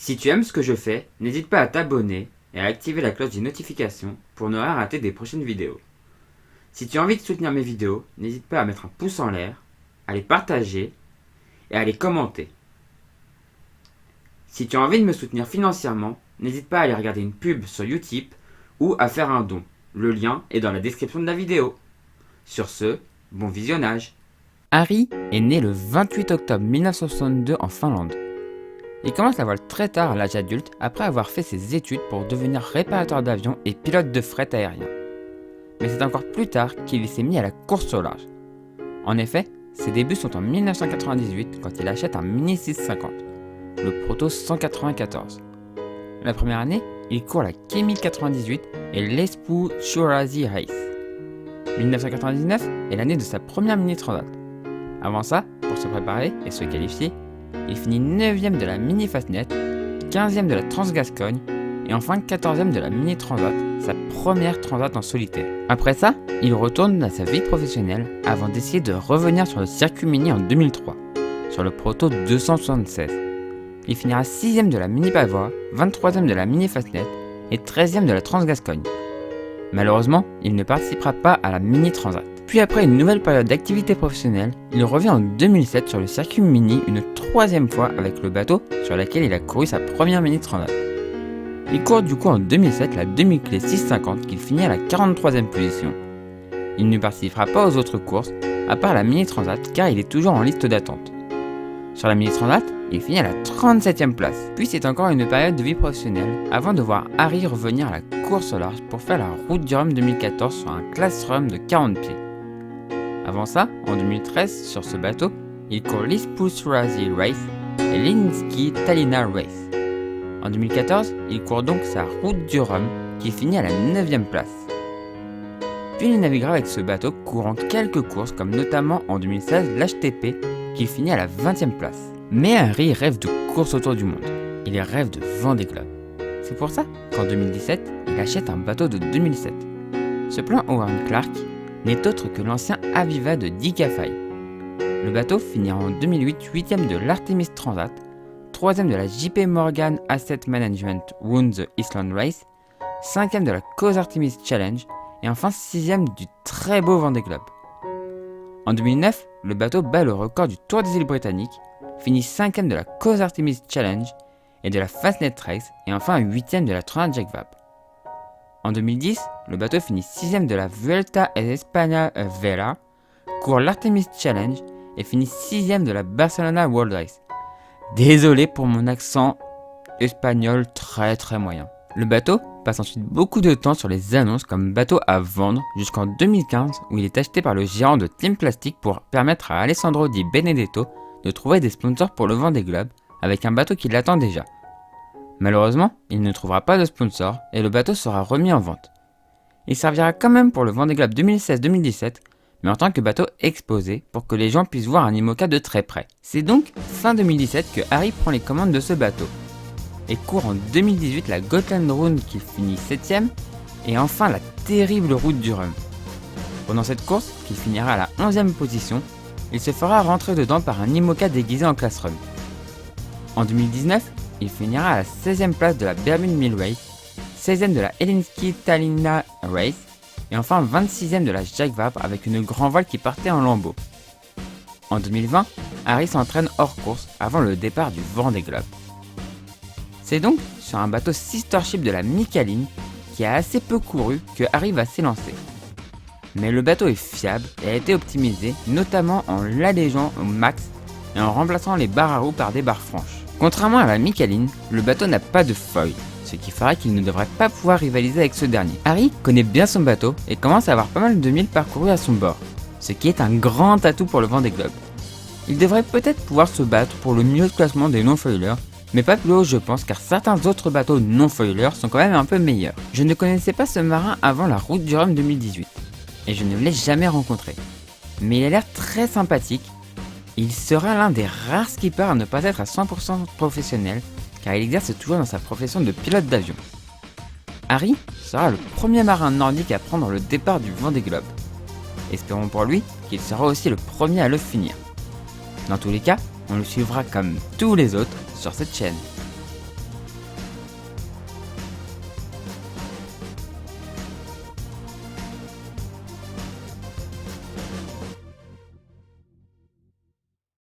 Si tu aimes ce que je fais, n'hésite pas à t'abonner et à activer la cloche des notifications pour ne rien rater des prochaines vidéos. Si tu as envie de soutenir mes vidéos, n'hésite pas à mettre un pouce en l'air, à les partager et à les commenter. Si tu as envie de me soutenir financièrement, n'hésite pas à aller regarder une pub sur Utip ou à faire un don. Le lien est dans la description de la vidéo. Sur ce, bon visionnage. Harry est né le 28 octobre 1962 en Finlande. Il commence la voile très tard à l'âge adulte après avoir fait ses études pour devenir réparateur d'avions et pilote de fret aérien. Mais c'est encore plus tard qu'il s'est mis à la course au large. En effet, ses débuts sont en 1998 quand il achète un Mini 650, le Proto 194. La première année, il court la Kemi 98 et l'Espoo Shurazi Race. 1999 est l'année de sa première Mini Transat. Avant ça, pour se préparer et se qualifier, il finit 9ème de la Mini Fastnet, 15ème de la Transgascogne et enfin 14ème de la Mini Transat, sa première transat en solitaire. Après ça, il retourne à sa vie professionnelle avant d'essayer de revenir sur le circuit Mini en 2003, sur le Proto 276. Il finira 6ème de la Mini Pavois, 23ème de la Mini Fastnet et 13ème de la Transgascogne. Malheureusement, il ne participera pas à la Mini Transat. Puis après une nouvelle période d'activité professionnelle, il revient en 2007 sur le circuit Mini une troisième fois avec le bateau sur lequel il a couru sa première Mini Transat. Il court du coup en 2007 la demi-clé 650 qu'il finit à la 43e position. Il ne participera pas aux autres courses, à part la Mini Transat car il est toujours en liste d'attente. Sur la Mini Transat, il finit à la 37e place. Puis c'est encore une période de vie professionnelle avant de voir Harry revenir à la course au large pour faire la route du Rhum 2014 sur un class Rhum de 40 pieds. Avant ça, en 2013, sur ce bateau, il court l'Espoo Shurazi Race et l'Helsinki Tallinna Race. En 2014, il court donc sa route du Rhum qui finit à la 9e place. Puis il naviguera avec ce bateau courant quelques courses comme notamment en 2016 l'HTP qui finit à la 20e place. Mais Harry rêve de course autour du monde. Il rêve de Vendée Globe. C'est pour ça qu'en 2017, il achète un bateau de 2007. Ce plan Howard Clark n'est autre que l'ancien Aviva de Dick Afai. Le bateau finira en 2008 8ème de l'Artemis Transat, 3ème de la JP Morgan Asset Management Round the Island Race, 5ème de la Cause Artemis Challenge et enfin 6ème du très beau Vendée Globe. En 2009, le bateau bat le record du Tour des îles Britanniques, finit 5ème de la Cause Artemis Challenge et de la Fastnet Race et enfin 8ème de la Transat Jacques Vabre. En 2010, le bateau finit 6ème de la Vuelta a España Vela, court l'Artemis Challenge et finit 6ème de la Barcelona World Race. Désolé pour mon accent espagnol très moyen. Le bateau passe ensuite beaucoup de temps sur les annonces comme bateau à vendre jusqu'en 2015 où il est acheté par le gérant de Team Plastic pour permettre à Alessandro Di Benedetto de trouver des sponsors pour le Vendée Globe avec un bateau qui l'attend déjà. Malheureusement, il ne trouvera pas de sponsor et le bateau sera remis en vente. Il servira quand même pour le Vendée Globe 2016-2017, mais en tant que bateau exposé pour que les gens puissent voir un IMOCA de très près. C'est donc fin 2017 que Harry prend les commandes de ce bateau et court en 2018 la Gotland Round qui finit 7ème et enfin la terrible route du Rhum. Pendant cette course, qui finira à la 11ème position, il se fera rentrer dedans par un IMOCA déguisé en classe Rhum. En 2019, il finira à la 16ème place de la Bermude Mill Race, 16ème de la Helsinki Tallinna Race et enfin 26ème de la Jacques Vabre avec une grand voile qui partait en lambeaux. En 2020, Harry s'entraîne hors course avant le départ du Vendée Globe. C'est donc sur un bateau sister ship de la Mickaëline qui a assez peu couru que Harry va s'élancer. Mais le bateau est fiable et a été optimisé notamment en l'allégeant au max et en remplaçant les barres à roues par des barres franches. Contrairement à la Mickaëline, le bateau n'a pas de foil, ce qui fera qu'il ne devrait pas pouvoir rivaliser avec ce dernier. Harry connaît bien son bateau et commence à avoir pas mal de milles parcourus à son bord, ce qui est un grand atout pour le Vendée Globe. Il devrait peut-être pouvoir se battre pour le milieu de classement des non-foilers, mais pas plus haut je pense car certains autres bateaux non-foilers sont quand même un peu meilleurs. Je ne connaissais pas ce marin avant la route du Rhum 2018, et je ne l'ai jamais rencontré. Mais il a l'air très sympathique. Il sera l'un des rares skippers à ne pas être à 100% professionnel car il exerce toujours dans sa profession de pilote d'avion. Harry sera le premier marin nordique à prendre le départ du Vendée Globe. Espérons pour lui qu'il sera aussi le premier à le finir. Dans tous les cas, on le suivra comme tous les autres sur cette chaîne.